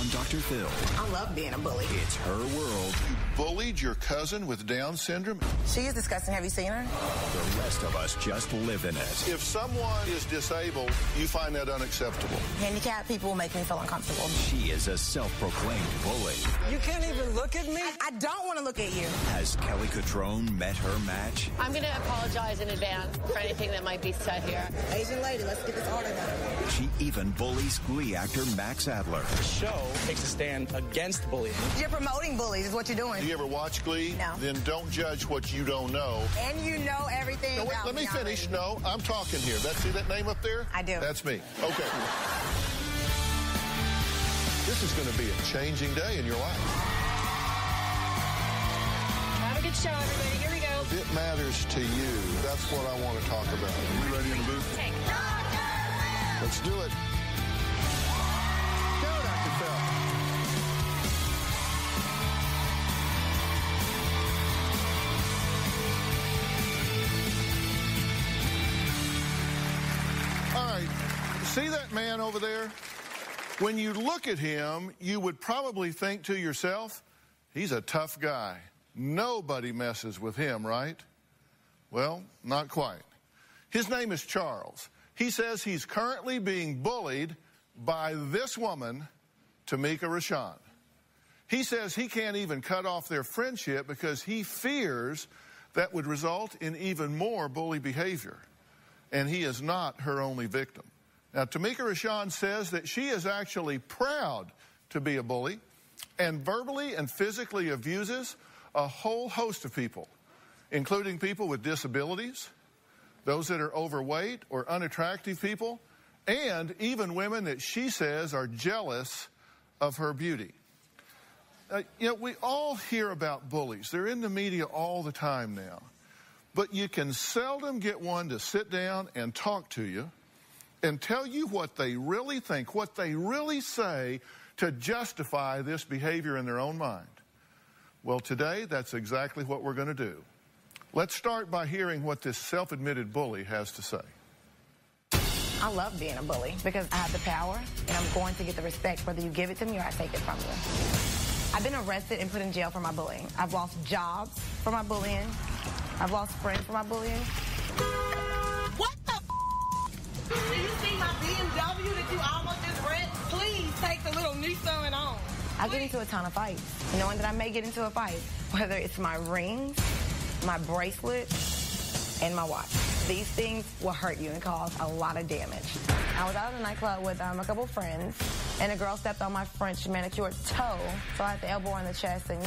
on Dr. Phil. I love being a bully. It's her world. You bullied your cousin with Down syndrome? She is disgusting. Have you seen her? The rest of us just live in it. If someone is disabled, you find that unacceptable. Handicapped people make me feel uncomfortable. She is a self-proclaimed bully. You can't even look at me? I don't want to look at you. Has Kelly Catrone met her match? I'm going to apologize in advance for anything that might be said here. Asian lady, let's get this order done. She even bullies Glee actor Max Adler. The show takes a stand against bullying. You're promoting bullies is what you're doing. Do you ever watch Glee? No. Then don't judge what you don't know. And you know everything No, wait, about let me finish. No, I'm talking here. See that name up there? I do. That's me. Okay. This is going to be a changing day in your life. Have a good show, everybody. Here we go. If it matters to you, that's what I want to talk about. Are we ready in the booth? Take. Let's do it. Go, Dr. Phil. All right, see that man over there? When you look at him, you would probably think to yourself, he's a tough guy. Nobody messes with him, right? Well, not quite. His name is Charles. He says he's currently being bullied by this woman, Tamika Rashawn. He says he can't even cut off their friendship because he fears that would result in even more bully behavior. And he is not her only victim. Now, Tamika Rashawn says that she is actually proud to be a bully and verbally and physically abuses a whole host of people, including people with disabilities, those that are overweight or unattractive people, and even women that she says are jealous of her beauty. You know, we all hear about bullies. They're in the media all the time now. But you can seldom get one to sit down and talk to you and tell you what they really think, what they really say to justify this behavior in their own mind. Well, today, that's exactly what we're going to do. Let's start by hearing what this self-admitted bully has to say. I love being a bully because I have the power and I'm going to get the respect whether you give it to me or I take it from you. I've been arrested and put in jail for my bullying. I've lost jobs for my bullying. I've lost friends for my bullying. What the Do you see my BMW that you almost just wrecked? Please take the little Nissan on. I get into a ton of fights, knowing that I may get into a fight, whether it's my rings, my bracelet, and my watch. These things will hurt you and cause a lot of damage. I was out at a nightclub with a couple friends, and a girl stepped on my French manicured toe, so I had to elbow her in the chest and,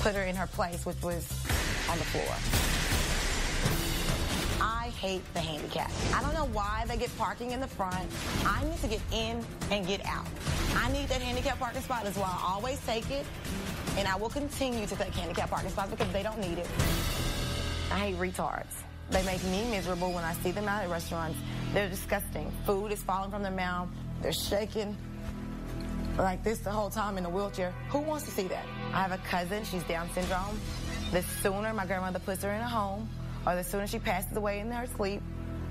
put her in her place, which was on the floor. I hate the handicapped. I don't know why they get parking in the front. I need to get in and get out. I need that handicap parking spot. That's why I always take it, and I will continue to take handicap parking spots because they don't need it. I hate retards. They make me miserable when I see them out at restaurants. They're disgusting. Food is falling from their mouth. They're shaking like this the whole time in a wheelchair. Who wants to see that? I have a cousin. She's Down syndrome. The sooner my grandmother puts her in a home or the sooner she passes away in her sleep,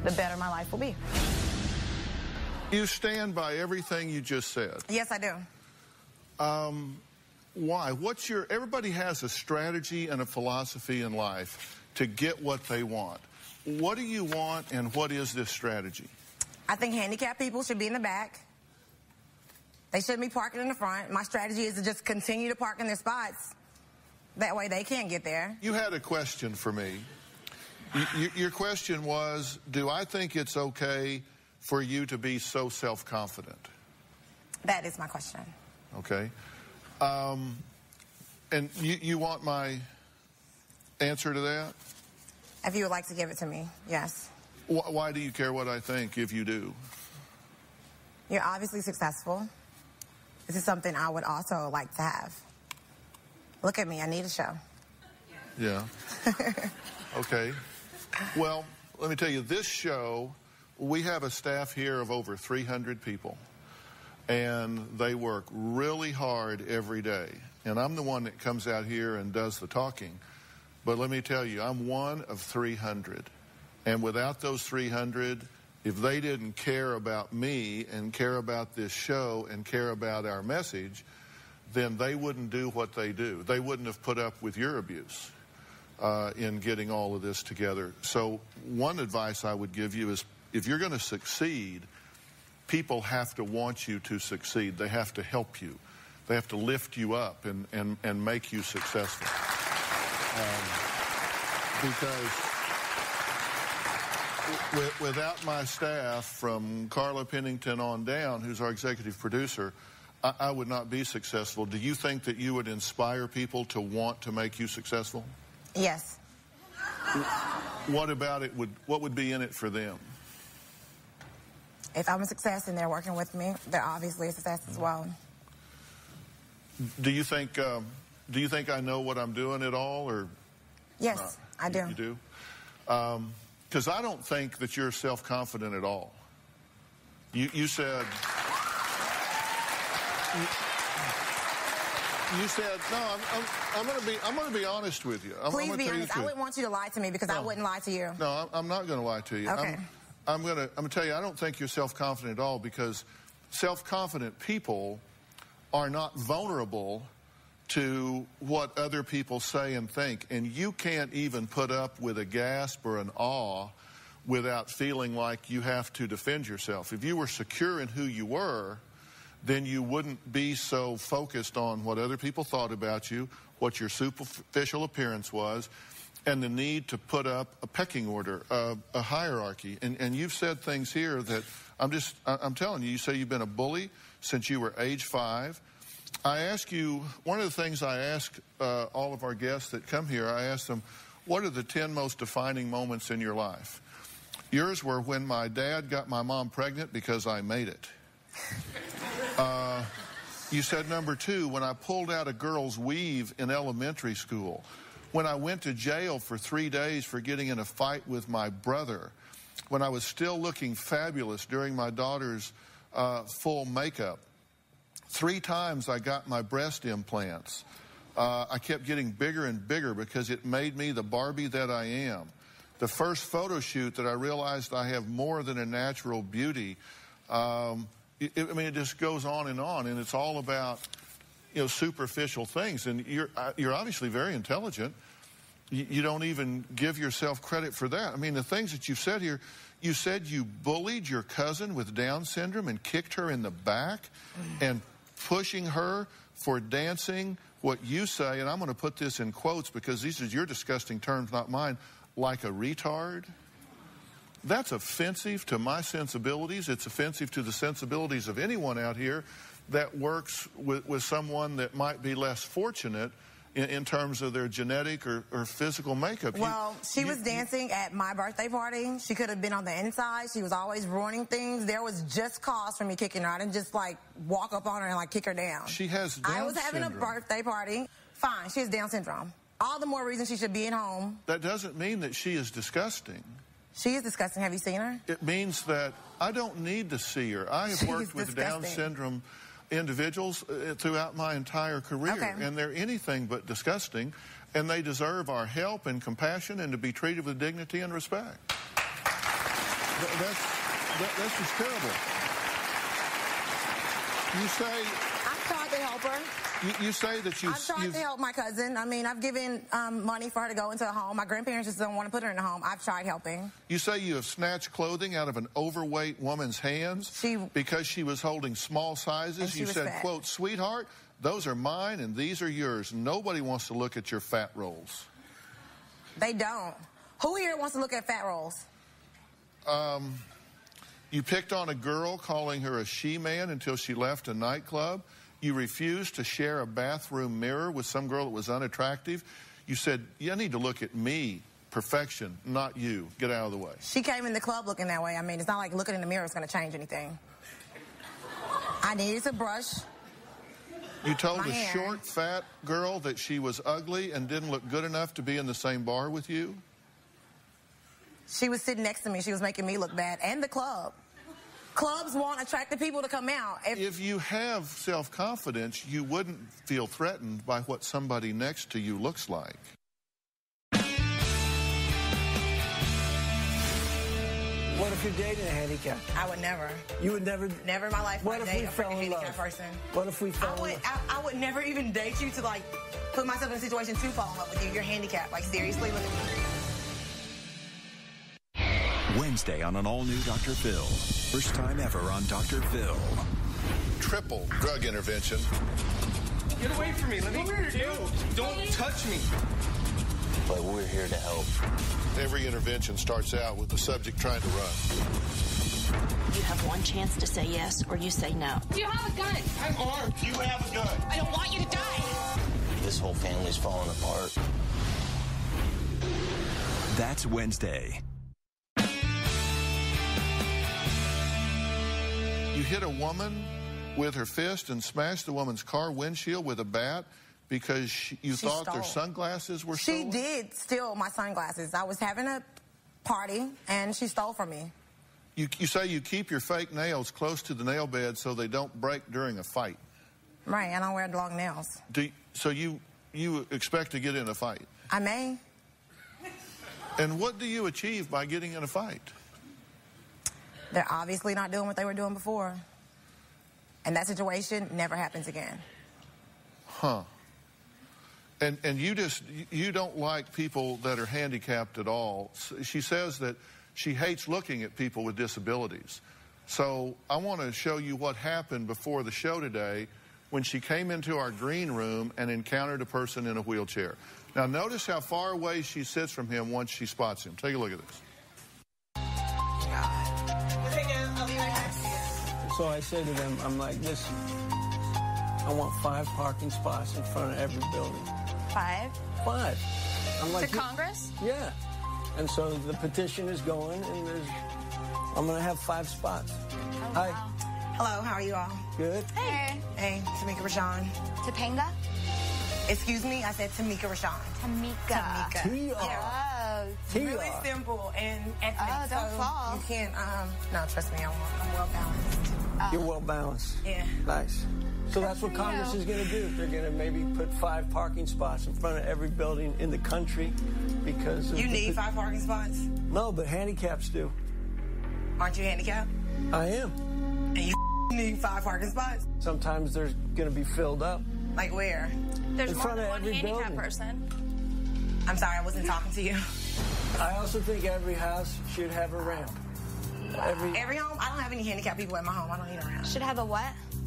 the better my life will be. You stand by everything you just said. Yes, I do. Why? Everybody has a strategy and a philosophy in life to get what they want. What do you want, and what is this strategy? I think handicapped people should be in the back. They shouldn't be parking in the front. My strategy is to just continue to park in their spots. That way they can't get there. You had a question for me. Your question was, do I think it's okay for you to be so self-confident? That is my question. Okay. And you want my answer to that? If you would like to give it to me, yes. Why do you care what I think if you do? You're obviously successful. This is something I would also like to have. Look at me, I need a show. Yeah. Okay. Well, let me tell you, this show, we have a staff here of over 300 people. And they work really hard every day. And I'm the one that comes out here and does the talking. But let me tell you, I'm one of 300. And without those 300, if they didn't care about me and care about this show and care about our message, then they wouldn't do what they do. They wouldn't have put up with your abuse in getting all of this together. So one advice I would give you is, if you're going to succeed, people have to want you to succeed. They have to help you. They have to lift you up and make you successful. Because without my staff, from Carla Pennington on down, who's our executive producer, I would not be successful. Do you think that you would inspire people to want to make you successful? Yes. What about it what would be in it for them? If I'm a success and they're working with me, they're obviously a success as well. Do you think I know what I'm doing at all, or? Yes, I do. You do? Because I don't think that you're self-confident at all. You said... You said, no, I'm going to be honest with you. Please be honest. I wouldn't want you to lie to me, because I wouldn't lie to you. No, I'm not going to lie to you. Okay. I'm going to tell you, I don't think you're self-confident at all, because self-confident people are not vulnerable to what other people say and think. And you can't even put up with a gasp or an awe without feeling like you have to defend yourself. If you were secure in who you were, then you wouldn't be so focused on what other people thought about you, what your superficial appearance was, and the need to put up a pecking order, a hierarchy. And you've said things here that I'm telling you, you say you've been a bully since you were age 5. I ask you, one of the things I ask all of our guests that come here, I ask them, what are the 10 most defining moments in your life? Yours were when my dad got my mom pregnant because I made it. You said number 2, when I pulled out a girl's weave in elementary school. When I went to jail for 3 days for getting in a fight with my brother. When I was still looking fabulous during my daughter's full makeup. 3 times I got my breast implants. I kept getting bigger and bigger because it made me the Barbie that I am. The first photo shoot that I realized I have more than a natural beauty. It just goes on, and it's all about, superficial things. And you're obviously very intelligent. You don't even give yourself credit for that. I mean, the things that you've said here, you said you bullied your cousin with Down syndrome and kicked her in the back and pushing her for dancing, what you say, and I'm going to put this in quotes because these are your disgusting terms, not mine, like a retard. That's offensive to my sensibilities. It's offensive to the sensibilities of anyone out here that works with someone that might be less fortunate in terms of their genetic or physical makeup. Well, she was dancing at my birthday party. She could have been on the inside. She was always ruining things. There was just cause for me kicking her. I didn't just, walk up on her and, kick her down. She has Down syndrome. I was having a birthday party. Fine, she has Down syndrome. All the more reason she should be at home. That doesn't mean that she is disgusting. She is disgusting. Have you seen her? It means that I don't need to see her. I have worked with Down syndrome individuals throughout my entire career, and they're anything but disgusting, and they deserve our help and compassion and to be treated with dignity and respect. That's just terrible. You say... I've tried to help her. You say that I've tried to help my cousin. I mean, I've given money for her to go into a home. My grandparents just don't want to put her in a home. I've tried helping. You say you have snatched clothing out of an overweight woman's hands because she was holding small sizes. You said, fat. Quote, sweetheart, those are mine and these are yours. Nobody wants to look at your fat rolls. They don't. Who here wants to look at fat rolls? You picked on a girl, calling her a she-man until she left a nightclub. You refused to share a bathroom mirror with some girl that was unattractive. You said, you need to look at me, perfection, not you. Get out of the way. She came in the club looking that way. I mean, it's not like looking in the mirror is going to change anything. I needed to brush. You told a short, fat girl that she was ugly and didn't look good enough to be in the same bar with you? She was sitting next to me. She was making me look bad. And the club. Clubs want attractive people to come out. If you have self-confidence, you wouldn't feel threatened by what somebody next to you looks like. What if you're dating a handicap? I would never. You would never? Never in my life What would if I date we a fell freaking in handicapped love? person. What if we fell in love? I would never even date you to, like, put myself in a situation to fall in love with you. You're handicapped. Like, seriously, look at me. Wednesday on an all-new Dr. Phil. First time ever on Dr. Phil. Triple drug intervention. Get away from me. Let me. Don't touch me. But we're here to help. Every intervention starts out with the subject trying to run. You have one chance to say yes or you say no. You have a gun. I'm armed. You have a gun. I don't want you to die. This whole family's falling apart. That's Wednesday. You hit a woman with her fist and smashed the woman's car windshield with a bat because you thought their sunglasses were stolen? She did steal my sunglasses. I was having a party, and she stole from me. You say you keep your fake nails close to the nail bed so they don't break during a fight. Right, I don't wear long nails. So you expect to get in a fight? I may. And what do you achieve by getting in a fight? They're obviously not doing what they were doing before. And that situation never happens again. Huh. And you don't like people that are handicapped at all. She says that she hates looking at people with disabilities. So I want to show you what happened before the show today when she came into our green room and encountered a person in a wheelchair. Now notice how far away she sits from him once she spots him. Take a look at this. So I say to them, I'm like, listen, I want 5 parking spots in front of every building. 5? 5. I'm like, To Congress? Yeah. And so the petition is going, and I'm going to have 5 spots. Oh, Hi. wow. Hello, how are you all? Good. Hey. Hey, Tamika Rashawn. Topanga? Excuse me, I said Tamika Rashawn. Tamika. T-R. Really simple and ethnic. Oh, don't so fall. You can't, no, trust me, I'm well balanced. You're well balanced. Yeah. Nice. So that's what Congress is going to do. They're going to maybe put 5 parking spots in front of every building in the country because... You need 5 parking spots? No, but handicaps do. Aren't you handicapped? I am. And you need 5 parking spots? Sometimes they're going to be filled up. Like where? There's In more front than of one every handicapped building. person. I'm sorry, I wasn't talking to you. I also think every house should have a ramp. Every home? I don't have any handicapped people at my home. I don't need a ramp. Should have a what?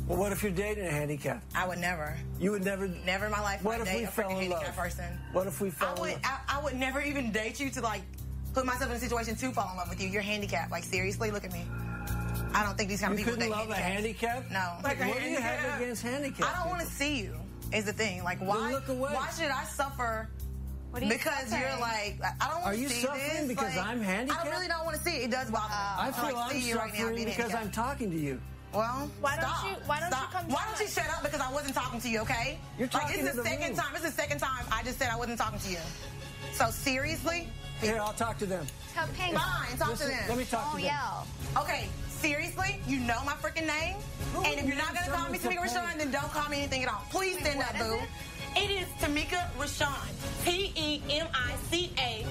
Well, what if you're dating a handicap? I would never. You would never... Never in my life What would if I date we a fell freaking in love? handicapped person. What if we fell in love? I would never even date you to, like, put myself in a situation to fall in love with you. You're handicapped. Like, seriously, look at me. I don't think these kind of You people couldn't date love a handicap? No. What do you have against handicapped I don't want to people? see you, is the thing. Like, why? Then look away. Why should I suffer? What are you Because suffering? you're like, I don't want Are to see you this. suffering because like, I'm handicapped? I really don't want to see it. It does bother me. I feel like, I'm see you right now suffering being because I'm handicapped. talking to you. Well, Why don't stop. you come Why don't you shut up because I wasn't talking to you, okay? You're talking like, it's to the the second room. time. It's the second time I just said I wasn't talking to you. So seriously? Here, I'll talk to them. Topanga. Fine, talk Listen, to them. let me talk to them. yell. Okay, seriously? You know my freaking name? Who And if you're not named gonna call me someone Tamika Topanga? Rashawn, then don't call me anything at all. Please stand up, boo. It is Tamika Rashawn. T-E-M-I-C-A.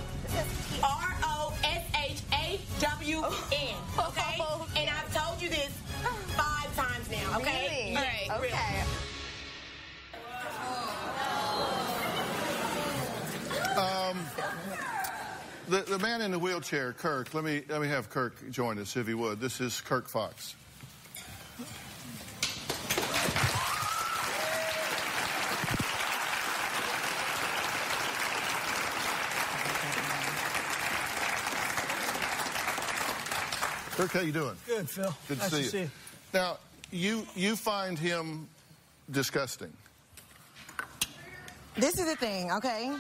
R-O-S-H-A-W-N. Okay? And I've told you this 5 times now, okay? Really? All right, Okay. The man in the wheelchair, Kirk, let me have Kirk join us if he would. This is Kirk Fox. Kirk, how you doing? Good, Phil. Good Nice to see you. Now, you find him disgusting. This is the thing, okay?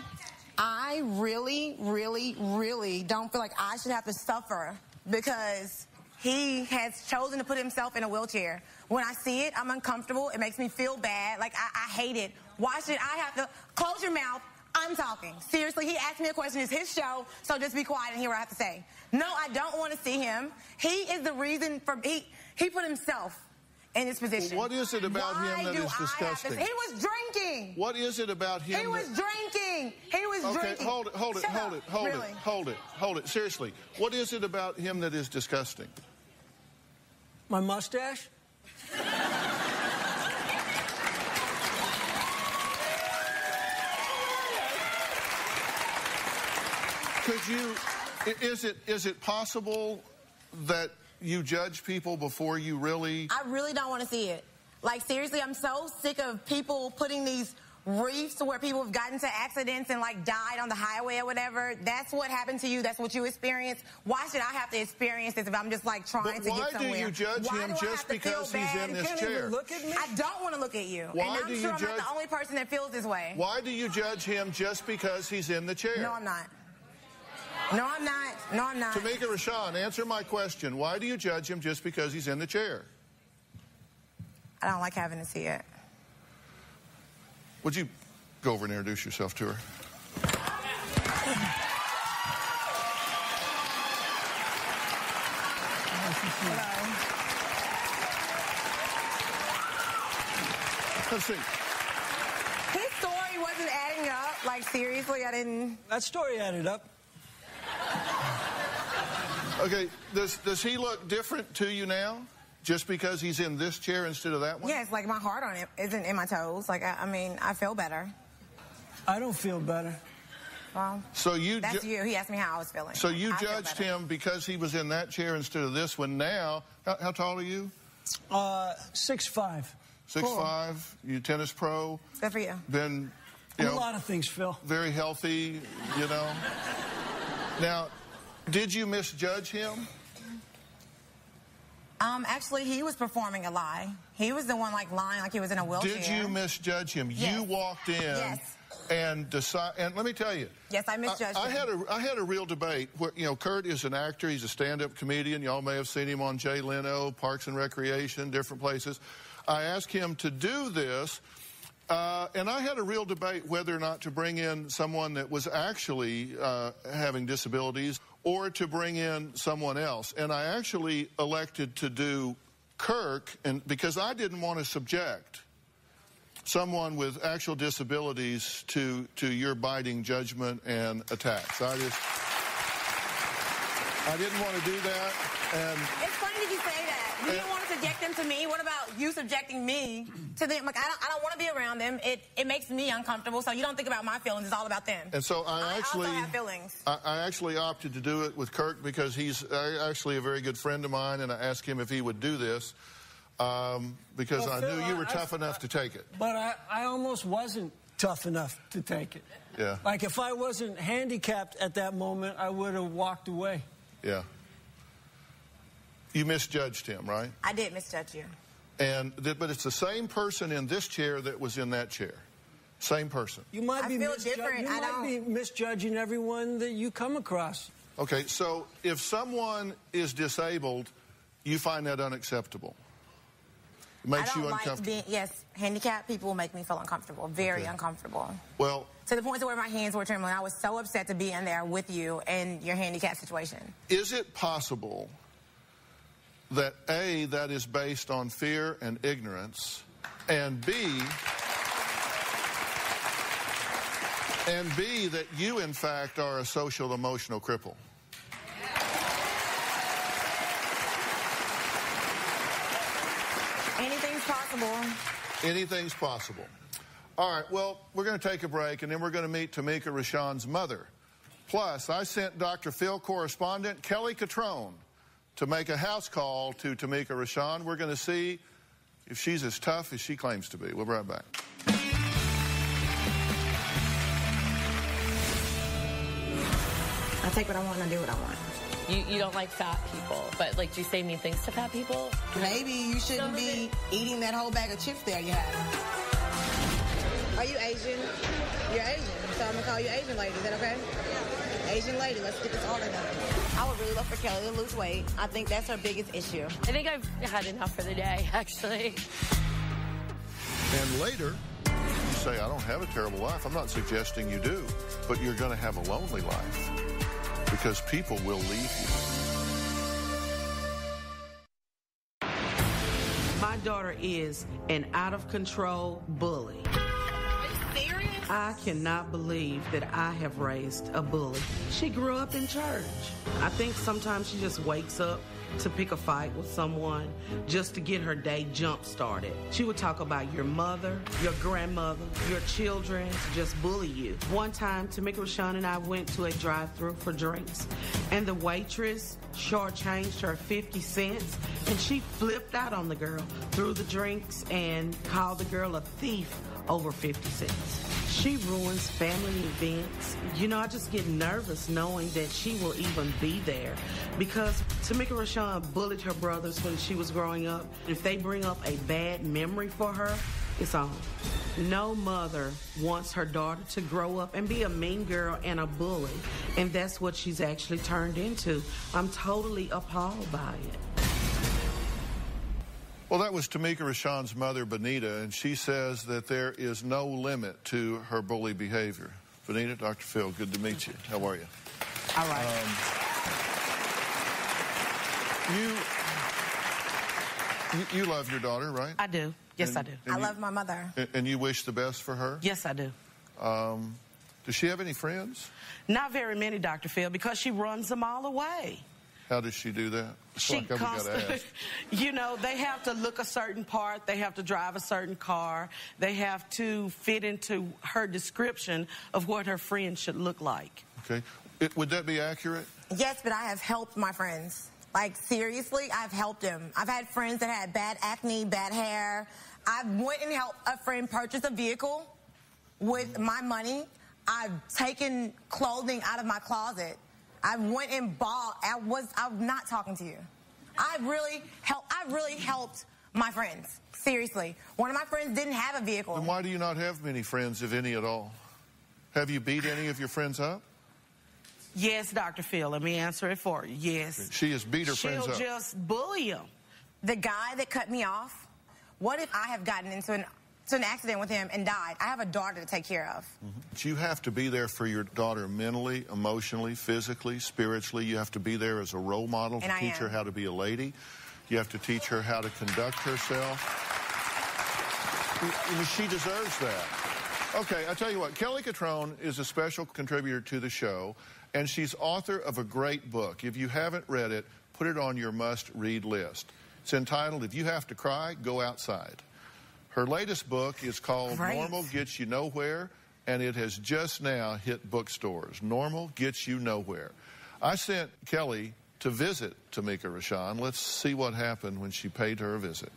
I really, really, really don't feel like I should have to suffer because he has chosen to put himself in a wheelchair. When I see it, I'm uncomfortable. It makes me feel bad. Like, I hate it. Why should I have to... Close your mouth. I'm talking. Seriously, he asked me a question. It's his show, so just be quiet and hear what I have to say. No, I don't want to see him. He is the reason for... He put himself in this position. What is it about him that is disgusting? He was drinking. What is it about him? He was drinking. He was drinking. Okay, hold it. Seriously, what is it about him that is disgusting? My mustache? Could you, is it possible that you judge people before you really... I really don't want to see it. Like, seriously, I'm so sick of people putting these reefs to where people have gotten into accidents and, like, died on the highway or whatever. That's what happened to you. That's what you experienced. Why should I have to experience this if I'm just, like, trying to get somewhere? Why do you judge him just because he's in this chair? Look at me. I don't want to look at you. Why and I'm sure I'm not the only person that feels this way. Why do you judge him just because he's in the chair? No, I'm not. No, I'm not. No, I'm not. Tamika Rashawn, answer my question. Why do you judge him just because he's in the chair? I don't like having to see it. Would you go over and introduce yourself to her? Let's see. His story wasn't adding up. Like, seriously, I didn't... That story added up. Okay, does he look different to you now? Just because he's in this chair instead of that one? Yeah, it's like my heart on it isn't in my toes. Like, I mean, I feel better. I don't feel better. Well, so that's you. He asked me how I was feeling. So you judged him because he was in that chair instead of this one. Now, how tall are you? 6'5". 6'5". Cool. You tennis pro. Good for you. Been, a lot of things, Phil. Very healthy, you know. Now, did you misjudge him? Actually, he was performing a lie. He was the one, like, lying like he was in a wheelchair. Did you misjudge him? Yes. You walked in. Yes. And let me tell you. Yes, I misjudged him. I had a real debate where, you know, Kurt is an actor. He's a stand-up comedian. Y'all may have seen him on Jay Leno, Parks and Recreation, different places. I asked him to do this, and I had a real debate whether or not to bring in someone that was actually having disabilities or to bring in someone else. And I actually elected to do Kirk, and because I didn't want to subject someone with actual disabilities to your biting judgment and attacks. I didn't want to do that. And it's funny that you say that. You didn't want to subject them to me. What about you subjecting me to them? Like, I don't want to be around them. It makes me uncomfortable, so you don't think about my feelings. It's all about them. And so I also have feelings. I actually opted to do it with Kirk because he's actually a very good friend of mine, and I asked him if he would do this. Because I knew you were tough enough to take it. But I almost wasn't tough enough to take it. Yeah. Like, if I wasn't handicapped at that moment, I would have walked away. Yeah. You misjudged him, right? I did misjudge you. But it's the same person in this chair that was in that chair. Same person. You might be misjudging everyone that you come across. Okay, so if someone is disabled, you find that unacceptable. Makes you uncomfortable. Yes, handicapped people make me feel uncomfortable, very uncomfortable. Well, to the point to where my hands were trembling. I was so upset to be in there with you in your handicapped situation. Is it possible that A, that is based on fear and ignorance, and B, that you in fact are a social emotional cripple? Anything's possible. Anything's possible. All right, well, we're going to take a break, and then we're going to meet Tamika Rashawn's mother. Plus, I sent Dr. Phil correspondent Kelly Catrone to make a house call to Tamika Rashawn. We're going to see if she's as tough as she claims to be. We'll be right back. I take what I want and I do what I want. You don't like fat people, but, like, do you say mean things to fat people? Maybe you shouldn't be eating that whole bag of chips there you have. Are you Asian? You're Asian, so I'm going to call you Asian lady. Is that okay? Yeah. Asian lady, let's get this order done. I would really love for Kelly to lose weight. I think that's her biggest issue. I think I've had enough for the day, actually. And later, you say, I don't have a terrible life. I'm not suggesting you do, but you're going to have a lonely life. Because people will leave you. My daughter is an out-of-control bully. Are you serious? I cannot believe that I have raised a bully. She grew up in church. I think sometimes she just wakes up to pick a fight with someone just to get her day jump-started. She would talk about your mother, your grandmother, your children, to just bully you. One time, Tamika Rashawn and I went to a drive-thru for drinks, and the waitress shortchanged her 50 cents, and she flipped out on the girl, threw the drinks, and called the girl a thief over 50 cents. She ruins family events. You know, I just get nervous knowing that she will even be there because Tamika Rashawn bullied her brothers when she was growing up. If they bring up a bad memory for her, it's on. No mother wants her daughter to grow up and be a mean girl and a bully, and that's what she's actually turned into. I'm totally appalled by it. Well, that was Tamika Rashawn's mother, Benita, and she says that there is no limit to her bully behavior. Benita, Dr. Phil, good to meet you. How are you? All right. You love your daughter, right? I do. Yes, I do. I love my mother. And you wish the best for her? Yes, I do. Does she have any friends? Not very many, Dr. Phil, because she runs them all away. How does she do that? She constantly, you know, they have to look a certain part. They have to drive a certain car. They have to fit into her description of what her friends should look like. Okay. Would that be accurate? Yes, but I have helped my friends. Like, seriously, I've helped them. I've had friends that had bad acne, bad hair. I went and helped a friend purchase a vehicle with my money. I've taken clothing out of my closet. I went and bought. I'm not talking to you. I really helped my friends. Seriously. One of my friends didn't have a vehicle. And why do you not have many friends, if any at all? Have you beat any of your friends up? Yes, Dr. Phil. Let me answer it for you. Yes. She has beat her friends up. She'll just bully them. The guy that cut me off, what if I have gotten into an accident with him and died? I have a daughter to take care of. You have to be there for your daughter mentally, emotionally, physically, spiritually. You have to be there as a role model to teach her how to be a lady. You have to teach her how to conduct herself. She deserves that. Okay, I tell you what, Kelly Catrone is a special contributor to the show, and she's author of a great book. If you haven't read it, put it on your must-read list. It's entitled, If You Have to Cry, Go Outside. Her latest book is called Normal Gets You Nowhere, and it has just now hit bookstores. Normal Gets You Nowhere. I sent Kelly to visit Tamika Rashawn. Let's see what happened when she paid her a visit.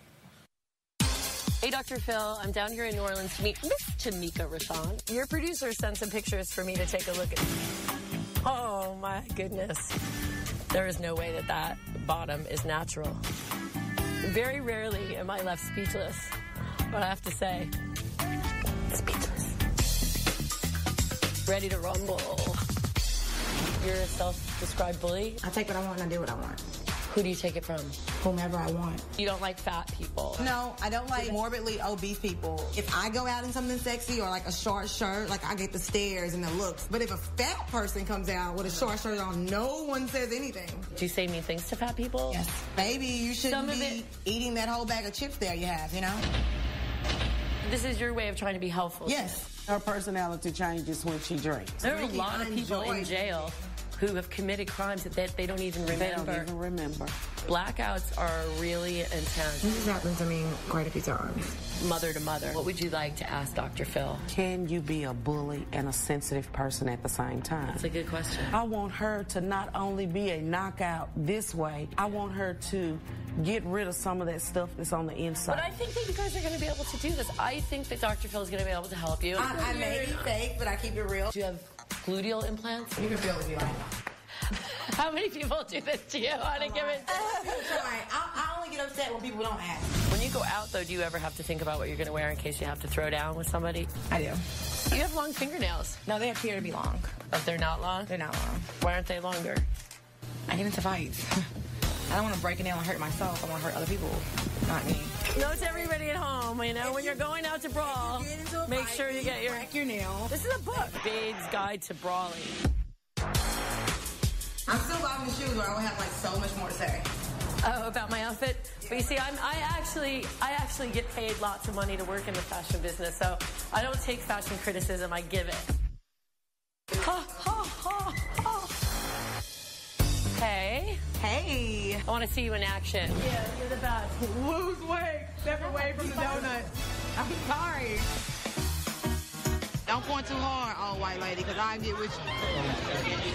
Hey, Dr. Phil, I'm down here in New Orleans to meet Miss Tamika Rashawn. Your producer sent some pictures for me to take a look at. Oh, my goodness. There is no way that bottom is natural. Very rarely am I left speechless. But I have to say, speechless. Ready to rumble. You're a self-described bully? I take what I want and I do what I want. Who do you take it from? Whomever I want. You don't like fat people? No, I don't like morbidly obese people. If I go out in something sexy or like a short shirt, like I get the stares and the looks. But if a fat person comes out with a short shirt on, no one says anything. Do you say mean things to fat people? Yes. Baby, you shouldn't be eating that whole bag of chips there you have, you know? This is your way of trying to be helpful. Yes. Her personality changes when she drinks. There are a lot of people in jail who have committed crimes that they don't even remember. They don't even remember. Blackouts are really intense. This has happened to me quite a few times. Mother to mother. What would you like to ask Dr. Phil? Can you be a bully and a sensitive person at the same time? That's a good question. I want her to not only be a knockout this way, I want her to get rid of some of that stuff that's on the inside. But I think that you guys are going to be able to do this. I think that Dr. Phil is going to be able to help you. I may be fake, but I keep it real. Do you have gluteal implants? You can feel it if you like. How many people do this to you on a given I only get upset when people don't ask. When you go out, though, do you ever have to think about what you're going to wear in case you have to throw down with somebody? I do. You have long fingernails. No, they appear to be long. But they're not long? They're not long. Why aren't they longer? I get into fights. I don't want to break a nail and hurt myself. I want to hurt other people, not me. Note to everybody at home, you know, when you're going out to brawl, make sure you get your nail. This is a book. Babe's Guide to Brawling. I'm still buying the shoes, or I would have like so much more to say. Oh, about my outfit? But you see, I actually get paid lots of money to work in the fashion business, so I don't take fashion criticism, I give it. Ha, ha, ha, ha. Hey. Hey. I want to see you in action. Yeah, you're the best. Lose weight. Step away from the donut. I'm sorry. Don't point too hard, old white lady, because I'll get with you.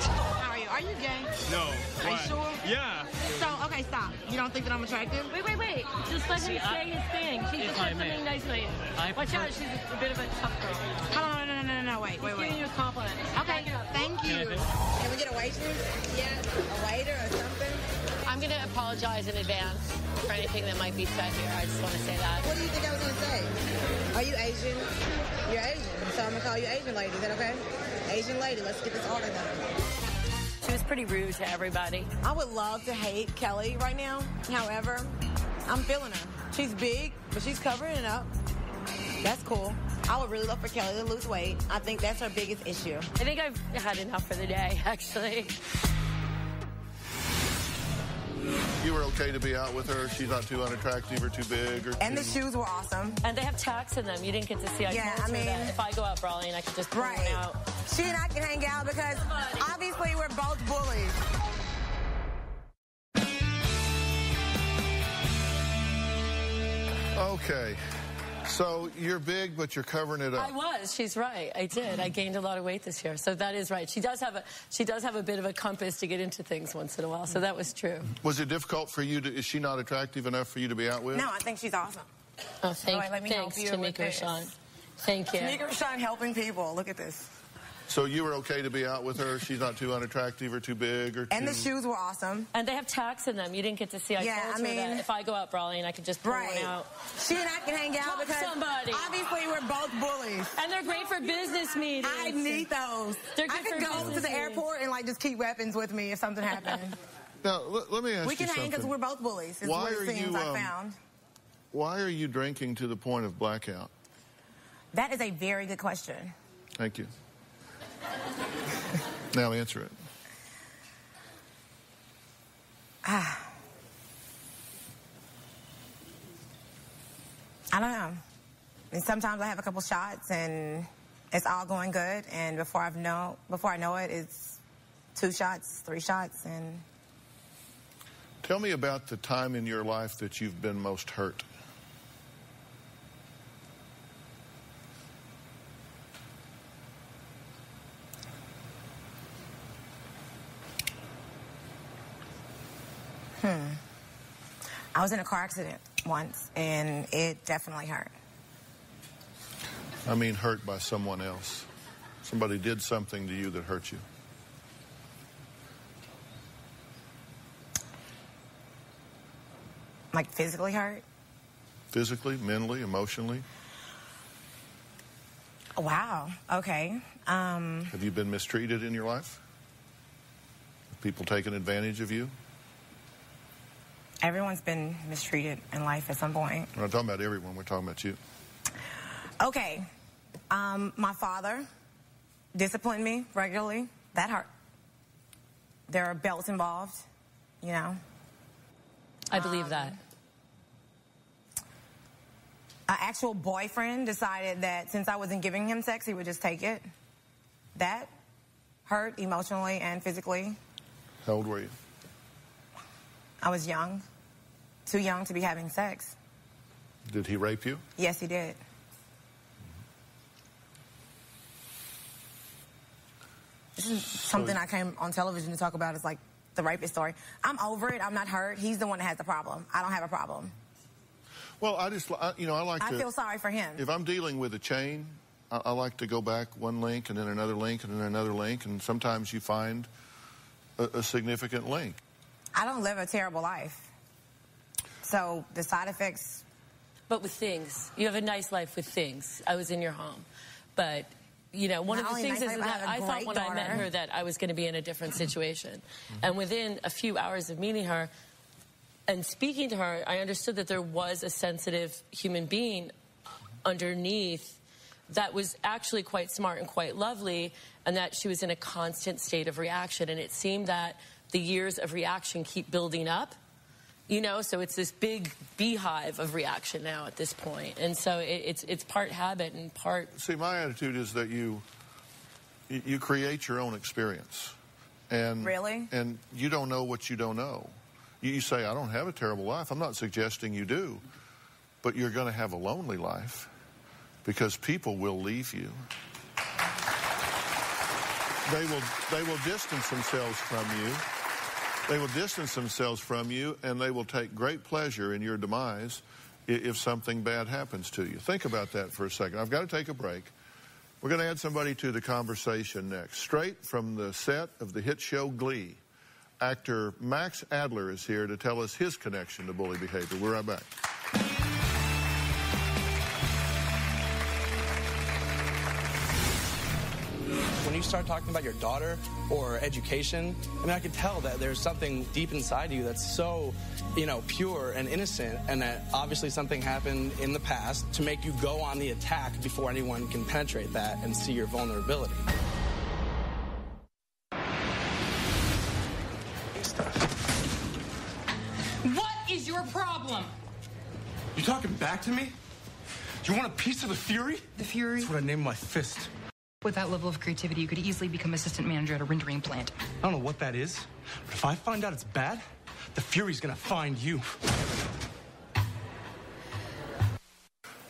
How are you? Are you gay? No. Are you sure? Yeah. So, okay, stop. You don't think that I'm attractive? Wait. Just let him say his thing. She just said something nice about you. Watch out, she's a bit of a tough girl. Hold on, no, wait. She's giving you a compliment. Okay, thank you. Can we get a waitress? Yeah, a waiter or something? I'm going to apologize in advance for anything that might be said here. I just want to say that. What do you think I was going to say? Are you Asian? You're Asian, so I'm going to call you Asian lady. Is that okay? Asian lady, let's get this order done. She was pretty rude to everybody. I would love to hate Kelly right now. However, I'm feeling her. She's big, but she's covering it up. That's cool. I would really love for Kelly to lose weight. I think that's her biggest issue. I think I've had enough for the day, actually. You were okay to be out with her? She's not too unattractive or too big? And the shoes were awesome. And they have tacks in them. You didn't get to see. I told her that if I go out brawling, I could just pull one out. She and I can hang out because obviously we're both bullies. Okay. So you're big, but you're covering it up. I was. She's right. I did. I gained a lot of weight this year, so that is right. She does have a bit of a compass to get into things once in a while, so that was true. Was it difficult for you is she not attractive enough for you to be out with? No, I think she's awesome. Oh, thanks, Tamika Rashawn. Thank you. Tamika Rashawn helping people. Look at this. So you were okay to be out with her? She's not too unattractive or too big or too... And the shoes were awesome. And they have tacks in them. You didn't get to see. I told her that if I go out brawling, I could just pull one out. She and I can hang out because obviously we're both bullies. And they're great for business meetings. I need those. I could go to the airport and just keep weapons with me if something happened. Now, let me ask you something. We can hang because we're both bullies. Is why what are it seems you, I found. Why are you drinking to the point of blackout? That is a very good question. Thank you. Now answer it. I don't know. And sometimes I have a couple shots and it's all going good, and before I know it, it's 2 shots, 3 shots, and... Tell me about the time in your life that you've been most hurt. I was in a car accident once, and it definitely hurt. I mean hurt by someone else. Somebody did something to you that hurt you. Like physically hurt? Physically, mentally, emotionally? Wow, okay. Have you been mistreated in your life? Have people taken advantage of you? Everyone's been mistreated in life at some point. We're not talking about everyone, we're talking about you. Okay. My father disciplined me regularly. That hurt. There are belts involved, you know. I believe that. An actual boyfriend decided that since I wasn't giving him sex, he would just take it. That hurt emotionally and physically. How old were you? I was young. Too young to be having sex. Did he rape you? Yes, he did. This is something I came on television to talk about. It's like the rapist story. I'm over it. I'm not hurt. He's the one that has the problem. I don't have a problem. Well, I like to... I feel sorry for him. If I'm dealing with a chain, I like to go back one link and then another link and then another link, and sometimes you find a significant link. I don't live a terrible life. So the side effects... But with things. You have a nice life with things. I was in your home. But, you know, one of the things is that I thought when I met her that I was going to be in a different situation. And within a few hours of meeting her and speaking to her, I understood that there was a sensitive human being underneath that was actually quite smart and quite lovely, and that she was in a constant state of reaction. And it seemed that the years of reaction keep building up, You know, so it's this big beehive of reaction now at this point. And so it's part habit and part... See, my attitude is that you create your own experience. And, really? And you don't know what you don't know. You say, I don't have a terrible life. I'm not suggesting you do. But you're going to have a lonely life because people will leave you. They will distance themselves from you. They will distance themselves from you, and they will take great pleasure in your demise if something bad happens to you. Think about that for a second. I've got to take a break. We're going to add somebody to the conversation next. Straight from the set of the hit show Glee, actor Max Adler is here to tell us his connection to bully behavior. We're right back. When you start talking about your daughter or education, I mean, I could tell that there's something deep inside you that's so, you know, pure and innocent, and that obviously something happened in the past to make you go on the attack before anyone can penetrate that and see your vulnerability. What is your problem? You talking back to me? You want a piece of the fury? The fury? That's what I named my fist. With that level of creativity, you could easily become assistant manager at a rendering plant. I don't know what that is, but if I find out it's bad, the fury's gonna find you.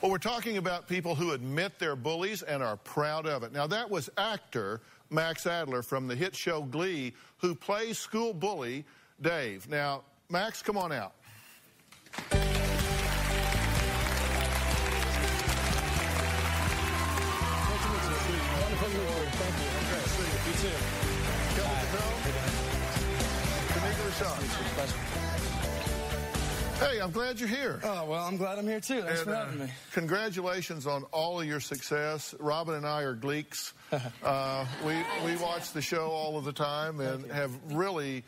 Well, we're talking about people who admit they're bullies and are proud of it. Now, that was actor Max Adler from the hit show Glee, who plays school bully Dave. Now, Max, come on out. Hey, I'm glad you're here. Oh, well, I'm glad I'm here, too. Thanks for having me. Congratulations on all of your success. Robin and I are Gleeks. We watch the show all of the time and have really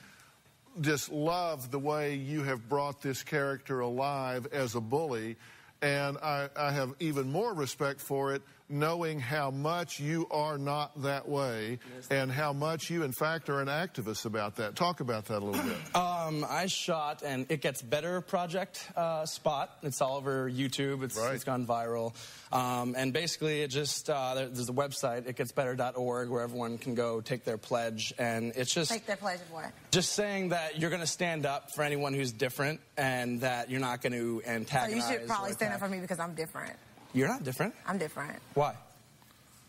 just loved the way you have brought this character alive as a bully. And I have even more respect for it, knowing how much you are not that way and how much you, in fact, are an activist about that. Talk about that a little bit. I shot an It Gets Better project spot. It's all over YouTube. It's gone viral. And basically, it just, there's a website, itgetsbetter.org, where everyone can go take their pledge. And it's just... Take their pledge of what? Just saying that you're going to stand up for anyone who's different and that you're not going to antagonize. So you should probably stand up for me because I'm different. You're not different. I'm different. Why?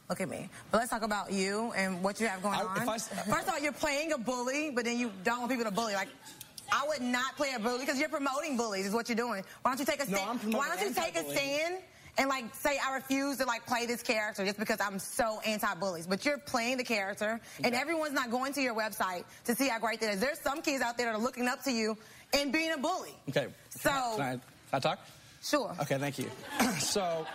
Look at me. But let's talk about you and what you have going on. First of all, you're playing a bully, but then you don't want people to bully. Like, I would not play a bully because you're promoting bullies is what you're doing. Why don't you take a stand? Why don't you take a stand and, like, say I refuse to, like, play this character just because I'm so anti-bullies? But you're playing the character, and everyone's not going to your website to see how great that is. There's some kids out there that are looking up to you and being a bully. Okay. So... Can I talk? Sure. Okay, thank you. So,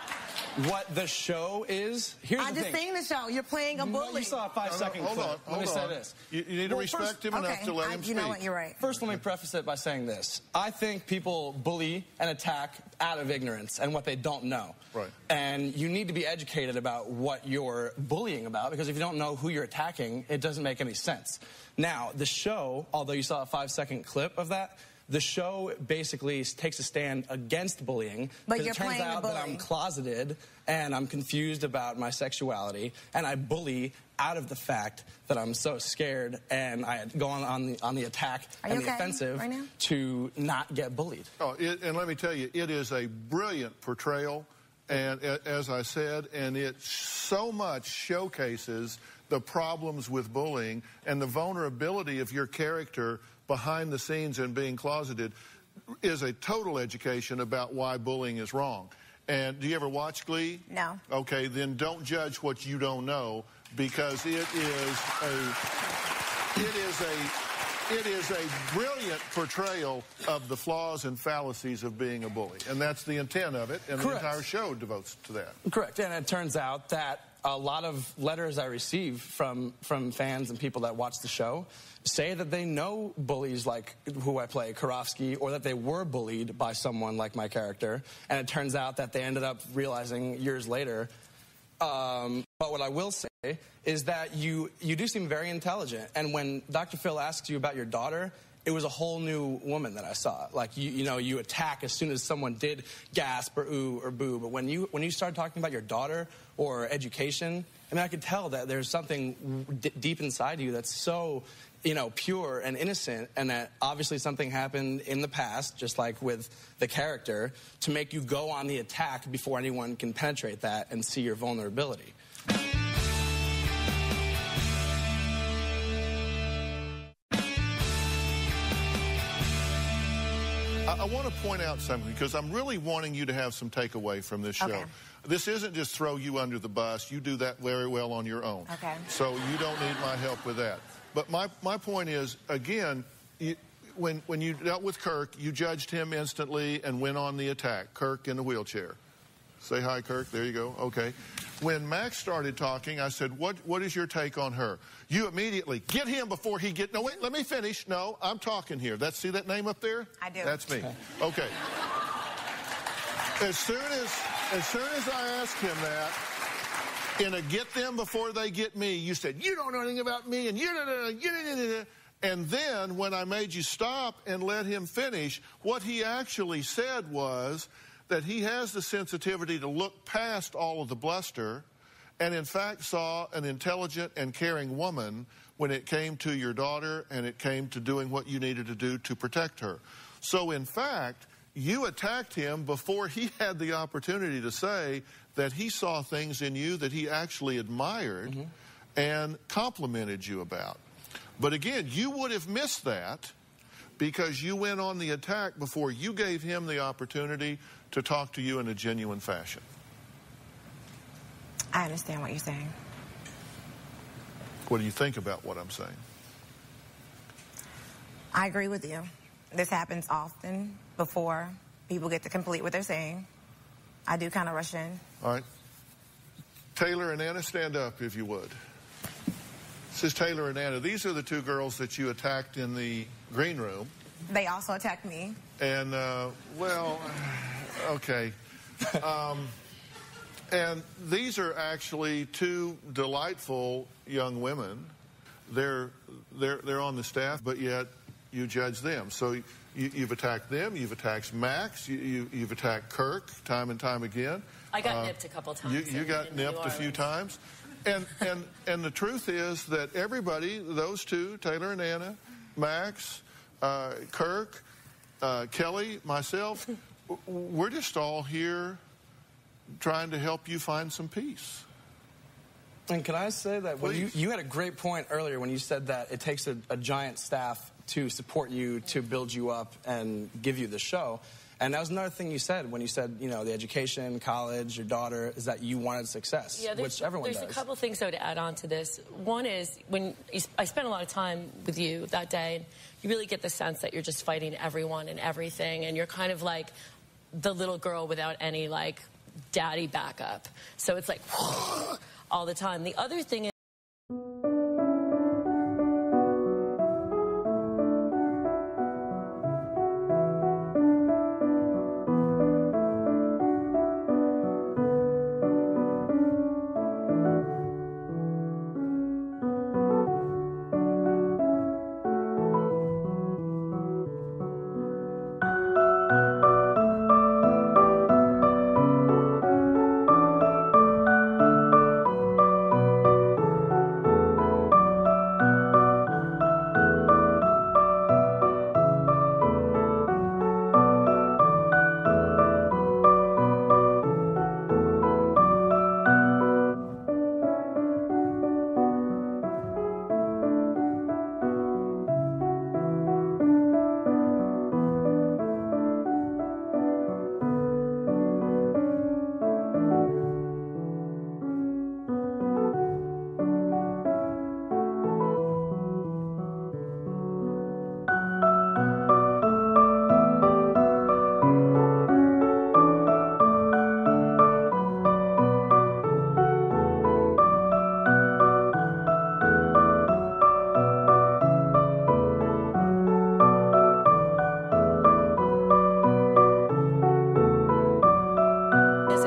what the show is, here's the thing. I just seen the show. You're playing a bully. You saw a 5-second clip. Let me say this. You need to respect him enough to let him speak. You know what? You're right. First, let me preface it by saying this. I think people bully and attack out of ignorance and what they don't know. Right. And you need to be educated about what you're bullying about, because if you don't know who you're attacking, it doesn't make any sense. Now, the show, although you saw a 5-second clip of that, the show basically takes a stand against bullying. But you're it turns out that I'm closeted and I'm confused about my sexuality, and I bully out of the fact that I'm so scared, and I go on the attack and the offensive to not get bullied. Oh, and let me tell you, it is a brilliant portrayal, and as I said, and it so much showcases the problems with bullying and the vulnerability of your character behind the scenes and being closeted is a total education about why bullying is wrong. And do you ever watch Glee? No. Okay, then don't judge what you don't know, because it is a brilliant portrayal of the flaws and fallacies of being a bully. And that's the intent of it, and the entire show devotes to that. Correct. And it turns out that a lot of letters I receive from fans and people that watch the show say that they know bullies like who I play, Karofsky, or that they were bullied by someone like my character. And it turns out that they ended up realizing years later. But what I will say is that you do seem very intelligent. And when Dr. Phil asks you about your daughter, it was a whole new woman that I saw. Like, you know, you attack as soon as someone did gasp or ooh or boo. But when you started talking about your daughter or education, I mean, I could tell that there's something deep inside you that's so, you know, pure and innocent, and that obviously something happened in the past, just like with the character, to make you go on the attack before anyone can penetrate that and see your vulnerability. I want to point out something, because I'm really wanting you to have some takeaway from this show. Okay. This isn't just throw you under the bus. You do that very well on your own. Okay. So you don't need my help with that. But my point is, again, when you dealt with Kirk, you judged him instantly and went on the attack. Kirk in the wheelchair. Say hi, Kirk. There you go. Okay. When Max started talking, I said, what is your take on her? You immediately, get him before he no, wait, let me finish. No, I'm talking here. See that name up there? I do. That's me. Okay. As soon as I asked him that, in a get them before they get me, you said, you don't know anything about me, and and then when I made you stop and let him finish, what he actually said was that he has the sensitivity to look past all of the bluster and in fact saw an intelligent and caring woman when it came to your daughter and it came to doing what you needed to do to protect her. So in fact, you attacked him before he had the opportunity to say that he saw things in you that he actually admired and complimented you about. But again, you would have missed that because you went on the attack before you gave him the opportunity to talk to you in a genuine fashion. I understand what you're saying. What do you think about what I'm saying? I agree with you. This happens often before people get to complete what they're saying. I do kind of rush in. All right. Taylor and Anna, stand up if you would. This is Taylor and Anna. These are the two girls that you attacked in the green room. They also attacked me. And, well, okay. And these are actually two delightful young women. They're on the staff, but yet you judge them. So you've attacked them. You've attacked Max. You've attacked Kirk time and time again. I got nipped a couple times. You got nipped a few times. And the truth is that everybody, those two, Taylor and Anna, Max, Kirk, Kelly, myself, we're just all here trying to help you find some peace. And can I say that you had a great point earlier when you said that it takes a giant staff to support you, to build you up and give you the show. And that was another thing you said when you said, you know, the education, college, your daughter, is that you wanted success, which everyone does. There's a couple things, though, to add on to this. One is, I spent a lot of time with you that day, and you really get the sense that you're just fighting everyone and everything, and you're kind of like the little girl without any, like, daddy backup. So it's like all the time. The other thing is,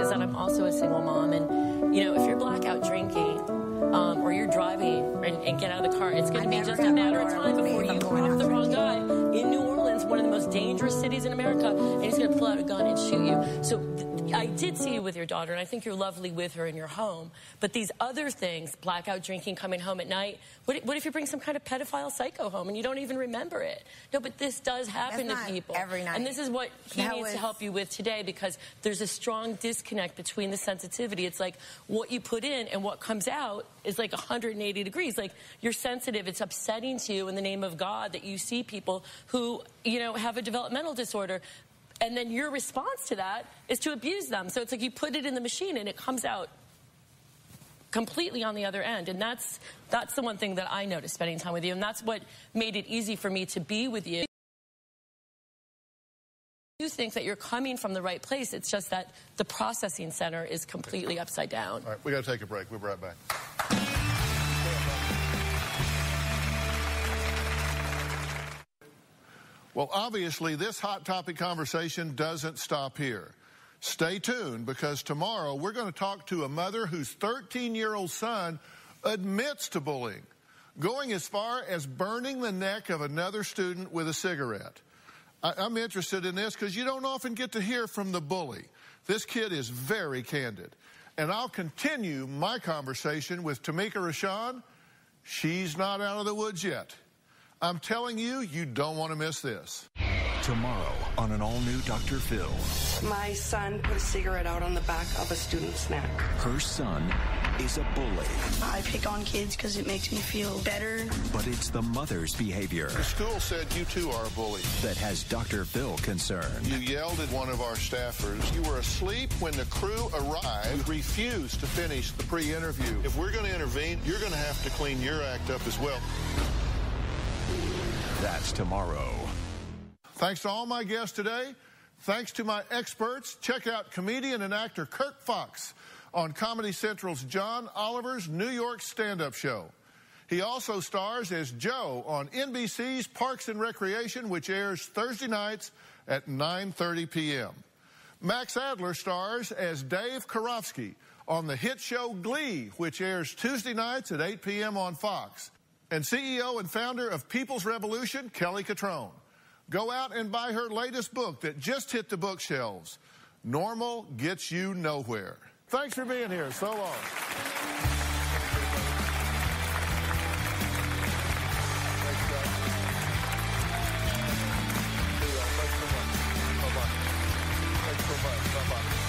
that I'm also a single mom, and, you know, if you're blackout drinking, or you're driving and get out of the car, it's going to be just a matter of time before you off the wrong guy in New Orleans, one of the most dangerous cities in America, and he's going to pull out a gun and shoot you. So I did see you with your daughter, and I think you're lovely with her in your home. But these other things, blackout drinking, coming home at night, what if you bring some kind of pedophile psycho home and you don't even remember it? No, but this does happen to people. Every night. And this is what he needs to help you with today, because there's a strong disconnect between the sensitivity. It's like what you put in and what comes out is like 180 degrees. Like, you're sensitive. It's upsetting to you in the name of God that you see people who, you know, have a developmental disorder. And then your response to that is to abuse them. So it's like you put it in the machine and it comes out completely on the other end. And that's the one thing that I noticed spending time with you. And that's what made it easy for me to be with you. You think that you're coming from the right place. It's just that the processing center is completely upside down. All right, we got to take a break. We'll be right back. Well, obviously, this hot topic conversation doesn't stop here. Stay tuned, because tomorrow we're going to talk to a mother whose 13-year-old son admits to bullying, going as far as burning the neck of another student with a cigarette. I'm interested in this because you don't often get to hear from the bully. This kid is very candid. And I'll continue my conversation with Tamika Rashawn. She's not out of the woods yet. I'm telling you, you don't want to miss this. Tomorrow on an all-new Dr. Phil. My son put a cigarette out on the back of a student's neck. Her son is a bully. I pick on kids because it makes me feel better. But it's the mother's behavior. The school said you too are a bully. That has Dr. Phil concerned. You yelled at one of our staffers. You were asleep when the crew arrived. You refused to finish the pre-interview. If we're going to intervene, you're going to have to clean your act up as well. That's tomorrow. Thanks to all my guests today. Thanks to my experts. Check out comedian and actor Kirk Fox on Comedy Central's John Oliver's New York stand-up show. He also stars as Joe on NBC's Parks and Recreation, which airs Thursday nights at 9:30 p.m. Max Adler stars as Dave Karofsky on the hit show Glee, which airs Tuesday nights at 8 p.m. on Fox. And CEO and founder of People's Revolution, Kelly Catrone. Go out and buy her latest book that just hit the bookshelves. Normal Gets You Nowhere. Thanks for being here. So long. Bye-bye. Thanks so much. Bye-bye.